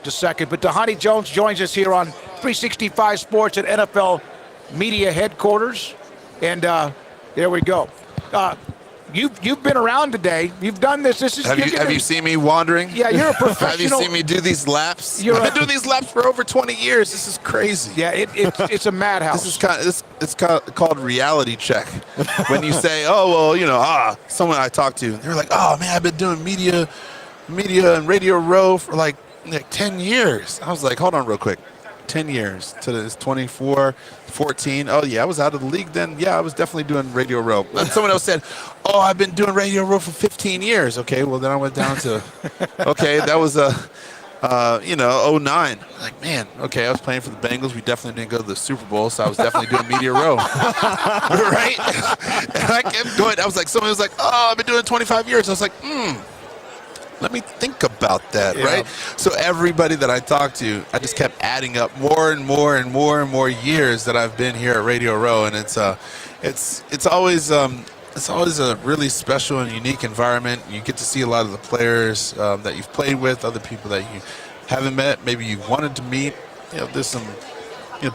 just a second. But Dhani Jones joins us here on 365 Sports at NFL Media Headquarters. And there we go. You've been around today. You've done this. Have you seen me wandering? Yeah, you're a professional. Have you seen me do these laps? I've been doing these laps for over 20 years. This is crazy. Yeah, it's a madhouse. It's called reality check. When you say, oh, well, someone I talked to, they're like, oh, man, I've been doing media and Radio Row for like 10 years. I was like, hold on real quick. 10 years to this 24, 14. Oh, yeah, I was out of the league then. Yeah, I was definitely doing Radio Row. And someone else said, oh, I've been doing Radio Row for 15 years. Okay, well, then I went down to, okay, that was 09. Like, man, okay, I was playing for the Bengals. We definitely didn't go to the Super Bowl, so I was definitely doing Media Row. Right? And I kept going. I was like, someone was like, oh, I've been doing it 25 years. I was like, let me think about that, right? So everybody that I talked to, I just kept adding up more and more and more and more years that I've been here at Radio Row, and it's always a really special and unique environment. You get to see a lot of the players that you've played with, other people that you haven't met, maybe you wanted to meet. There's some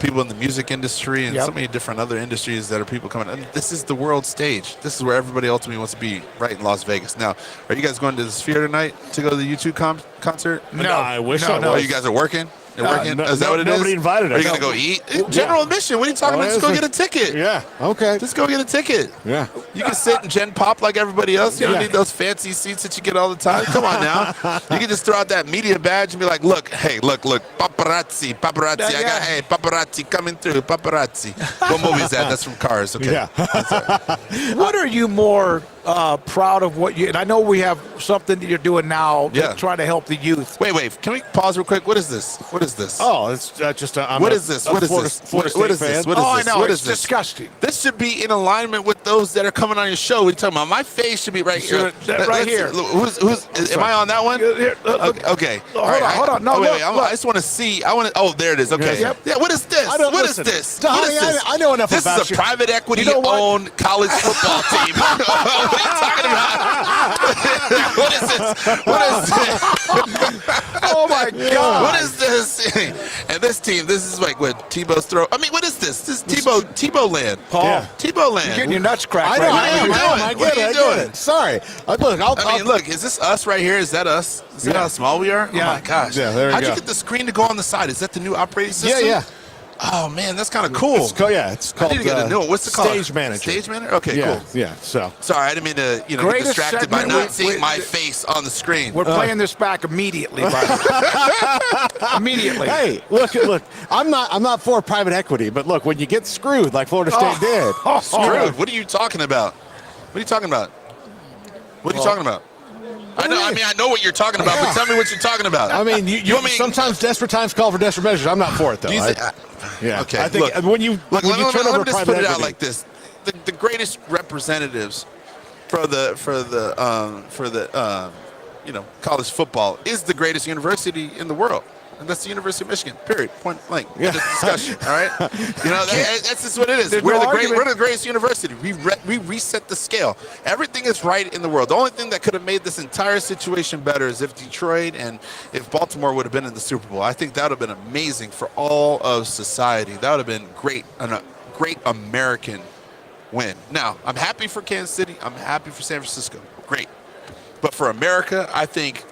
people in the music industry and so many different other industries that are people coming. And this is the world stage. This is where everybody ultimately wants to be, right in Las Vegas. Now, are you guys going to the Sphere tonight to go to the U2 concert? No, I wish I was. Oh, you guys are working? They're working? Is that what it is? Nobody invited us. Are you going to go eat? General admission. What are you talking about? Just go get a ticket. Yeah, okay. Just go get a ticket. Yeah. You can sit and gen pop like everybody else. You don't need those fancy seats that you get all the time. Come on now. You can just throw out that media badge and be like, look, paparazzi. Hey, paparazzi coming through, paparazzi. What movie is that? That's from Cars. Okay. Yeah. What are you more proud of and I know we have something that you're doing now to try to help the youth. Wait. Can we pause real quick? What is this? Oh, it's just what is this? What is this? What is this? I know. What it's is this? Disgusting. This should be in alignment with those that are coming on your show. What are you talking about? My face should be right here. Right here. Am I on that one? Okay. Hold on. No, wait. I just want to see. Oh, there it is. Okay. Yeah. What is this? What is this? I know enough about This is a private equity-owned college football team. What are you talking about? What is this? Oh, my God. What is this? And this team, this is like what Tebow's throw. I mean, what is this? This is Tebow land. Paul. Yeah. Tebow land. You're getting your nuts cracked. I know. What are you doing? Sorry. Look, is this us right here? Is that us? Is that how small we are? Yeah. Oh, my gosh. Yeah, there you How'd go. you get the screen to go on the side? Is that the new operating system? Yeah. Oh, man, that's kind of cool. It's called I need to get a new one. What's it called? Stage manager. Stage manager? Okay, Yeah, cool. yeah. So Sorry, I didn't mean to get Greatest distracted by segment not seeing my face on the screen. We're playing this back immediately, by the way. Immediately. hey, look. I'm not for private equity, but look, when you get screwed like Florida State did, Screwed. What are you talking about? I know what you're talking about, but tell me what you're talking about. I mean, you sometimes desperate times call for desperate measures. I'm not for it though. Yeah. Okay. I think when you let me turn over just private put it equity, out like this: the greatest representatives for the college football is the greatest university in the world. And that's the University of Michigan, period, point blank. Yeah. Discussion, all right? That's just what it is. We're the greatest university. We reset the scale. Everything is right in the world. The only thing that could have made this entire situation better is if Detroit and if Baltimore would have been in the Super Bowl. I think that would have been amazing for all of society. That would have been great, a great American win. Now, I'm happy for Kansas City. I'm happy for San Francisco. Great. But for America, I think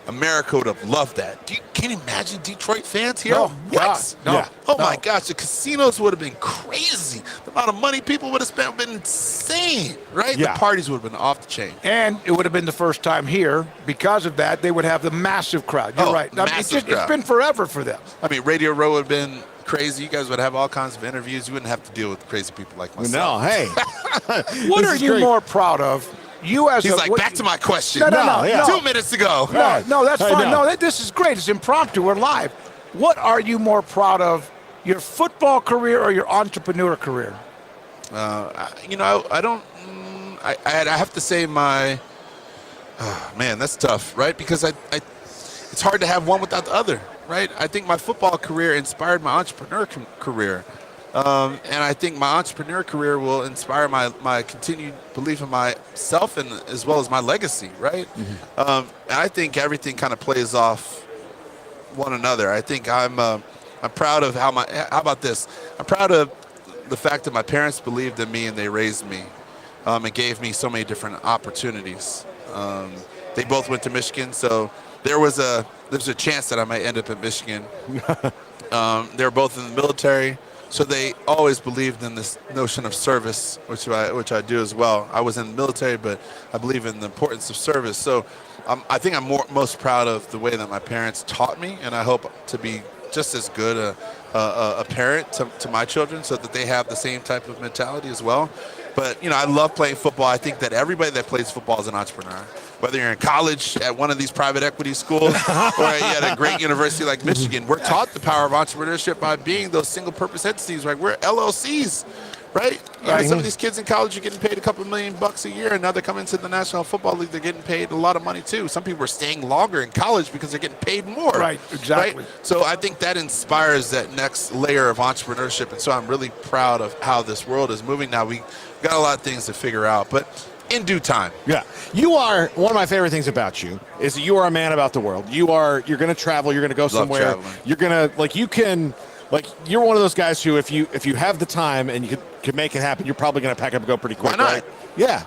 America would have loved that. Can you imagine Detroit fans here? No, what? no, No. Oh, my gosh. The casinos would have been crazy. The amount of money people would have spent would have been insane, right? Yeah. The parties would have been off the chain. And it would have been the first time here. Because of that, they would have the massive crowd. You're right. Massive crowd. It's been forever for them. I mean, Radio Row would have been crazy. You guys would have all kinds of interviews. You wouldn't have to deal with crazy people like myself. No, hey. What are you more proud of? He's like, back to my question. No. 2 minutes ago. No, that's fine. No. No, this is great. It's impromptu. We're live. What are you more proud of, your football career or your entrepreneur career? I don't. I have to say my. Man, that's tough, right? Because it's hard to have one without the other, right? I think my football career inspired my entrepreneur career. And I think my entrepreneur career will inspire my continued belief in myself and as well as my legacy, right? Mm-hmm. And I think everything kind of plays off one another. I think I'm proud of how about this? I'm proud of the fact that my parents believed in me and they raised me, and gave me so many different opportunities. They both went to Michigan, so there's a chance that I might end up in Michigan. They're both in the military, so they always believed in this notion of service, which I do as well. I was in the military, but I believe in the importance of service. So I think I'm most proud of the way that my parents taught me, and I hope to be just as good a parent to my children, so that they have the same type of mentality as well. But I love playing football. I think that everybody that plays football is an entrepreneur. Whether you're in college at one of these private equity schools or at a great university like Michigan, we're taught the power of entrepreneurship by being those single-purpose entities. Right? We're LLCs, right? Some of these kids in college are getting paid a couple $1 million a year, and now they're coming to the National Football League. They're getting paid a lot of money too. Some people are staying longer in college because they're getting paid more. Right, exactly. Right? So I think that inspires that next layer of entrepreneurship, and so I'm really proud of how this world is moving now. We got a lot of things to figure out, but in due time. Yeah. You are, one of my favorite things about you is that you are a man about the world. You're going to travel, you're going to go somewhere. Traveling. You're going to, you're one of those guys who, if you have the time and you could make it happen, you're probably going to pack up and go pretty quick. Why not? Right? Yeah.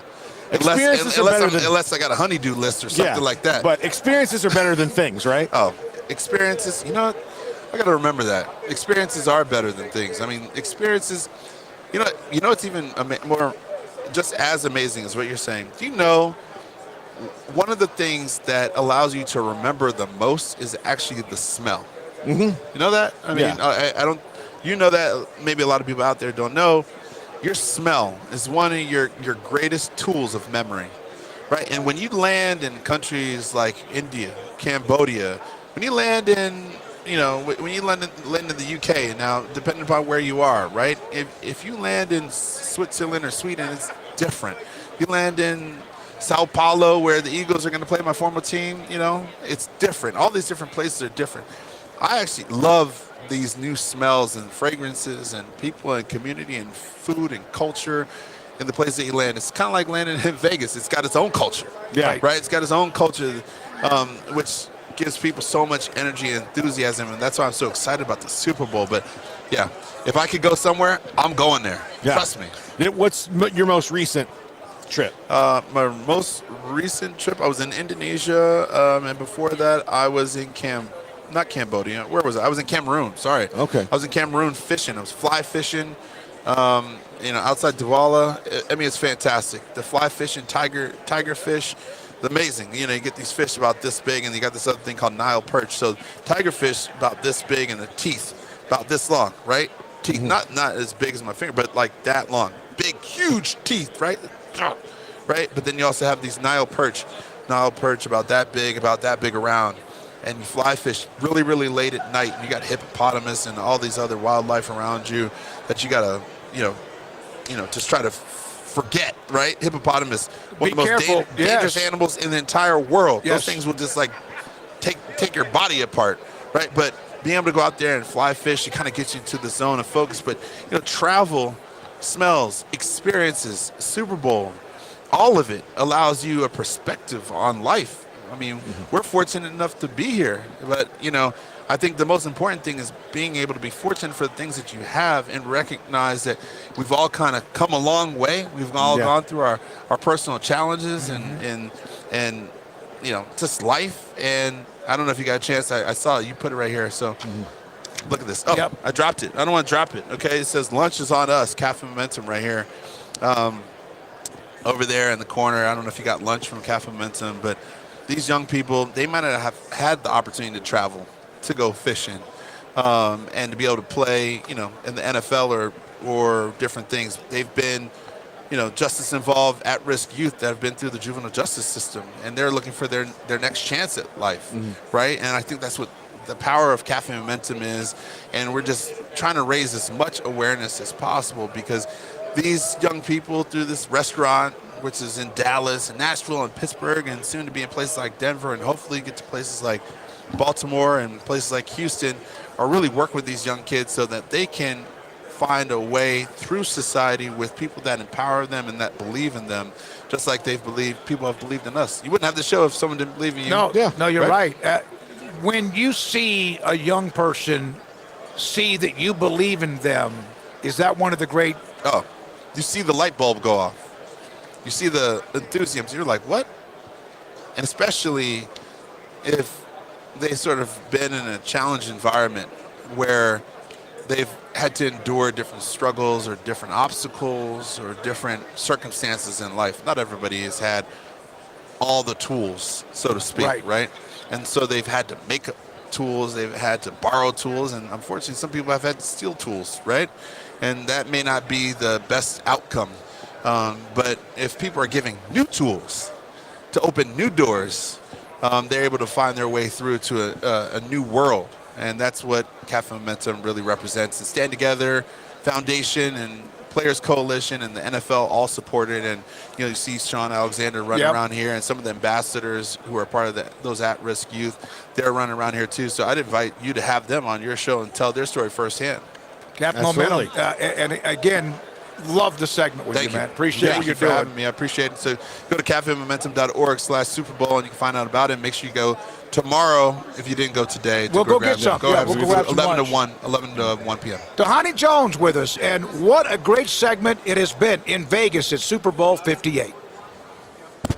Unless I got a honeydew list or something like that. But experiences are better than things, right? Oh, experiences, I got to remember that. Experiences are better than things. I mean, experiences, it's even more just as amazing as what you're saying. Do you know one of the things that allows you to remember the most is actually the smell? Mm-hmm. You know that? I mean, I don't. You know that maybe a lot of people out there don't know. Your smell is one of your greatest tools of memory, right? And when you land in countries like India, Cambodia, when you land in when you land in the UK, now depending upon where you are, right? If you land in Switzerland or Sweden, it's different. You land in Sao Paulo, where the Eagles are going to play my former team, it's different. All these different places are different. I actually love these new smells and fragrances and people and community and food and culture in the place that you land. It's kind of like landing in Vegas. It's got its own culture. Yeah. Right? It's got its own culture, which gives people so much energy and enthusiasm, and that's why I'm so excited about the Super Bowl. But yeah, if I could go somewhere, I'm going there. Yeah. Trust me. What's your most recent trip? My most recent trip, I was in Indonesia, and before that, I was in not Cambodia. Where was I? I was in Cameroon. Sorry. Okay. I was in Cameroon fishing. I was fly fishing, outside Douala. I mean, it's fantastic. The fly fishing, tiger fish. Amazing. You get these fish about this big, and you got this other thing called Nile perch. So tiger fish about this big, and the teeth about this long, right? Teeth not as big as my finger, but like that long. Big, huge teeth, right? Right? But then you also have these Nile perch about that big around. And you fly fish really, really late at night. And you got hippopotamus and all these other wildlife around you that you got to, just try to forget, right? Hippopotamus, one of the most dangerous animals in the entire world. Yes. Those things will just like take your body apart, right? But being able to go out there and fly fish, it kind of gets you into the zone of focus. But travel, smells, experiences, Super Bowl, all of it allows you a perspective on life. I mean, we're fortunate enough to be here, but I think the most important thing is being able to be fortunate for the things that you have and recognize that we've all kind of come a long way. We've all gone through our personal challenges and just life. And I don't know if you got a chance. I saw it. You put it right here. So look at this. Oh, yep. I dropped it. I don't want to drop it. Okay. It says lunch is on us. Cafe Momentum right here. Over there in the corner. I don't know if you got lunch from Cafe Momentum, but these young people, they might not have had the opportunity to travel, to go fishing, and to be able to play, in the NFL or different things. They've been, justice involved at-risk youth that have been through the juvenile justice system, and they're looking for their next chance at life, right? And I think that's what the power of Cafe Momentum is, and we're just trying to raise as much awareness as possible because these young people through this restaurant, which is in Dallas and Nashville and Pittsburgh and soon to be in places like Denver and hopefully get to places like Baltimore and places like Houston, are really work with these young kids so that they can find a way through society with people that empower them and that believe in them, just like people have believed in us. You wouldn't have the show if someone didn't believe in you. No, you're right. When you see a young person see that you believe in them, is that one of the great? Oh, you see the light bulb go off. You see the enthusiasm. You're like, what? And especially if they sort of been in a challenged environment where they've had to endure different struggles or different obstacles or different circumstances in life. Not everybody has had all the tools, so to speak, right? And so they've had to make tools, they've had to borrow tools, and unfortunately some people have had to steal tools, right? And that may not be the best outcome. But if people are giving new tools to open new doors, they're able to find their way through to a new world. And that's what Cafe Momentum really represents. And Stand Together Foundation and Players Coalition and the NFL all support it. And you see Sean Alexander running around here, and some of the ambassadors who are part of those at-risk youth, they're running around here too. So I'd invite you to have them on your show and tell their story firsthand. Cafe Momentum. And again, love the segment with you, man. Appreciate what you're doing. Having me. I appreciate it. So go to cafemomentum.org/Super Bowl and you can find out about it. Make sure you go tomorrow if you didn't go today. We'll go get some. Go have we'll grab some 11 lunch. to 1 p.m. Dhani Jones with us, and what a great segment it has been in Vegas at Super Bowl 58.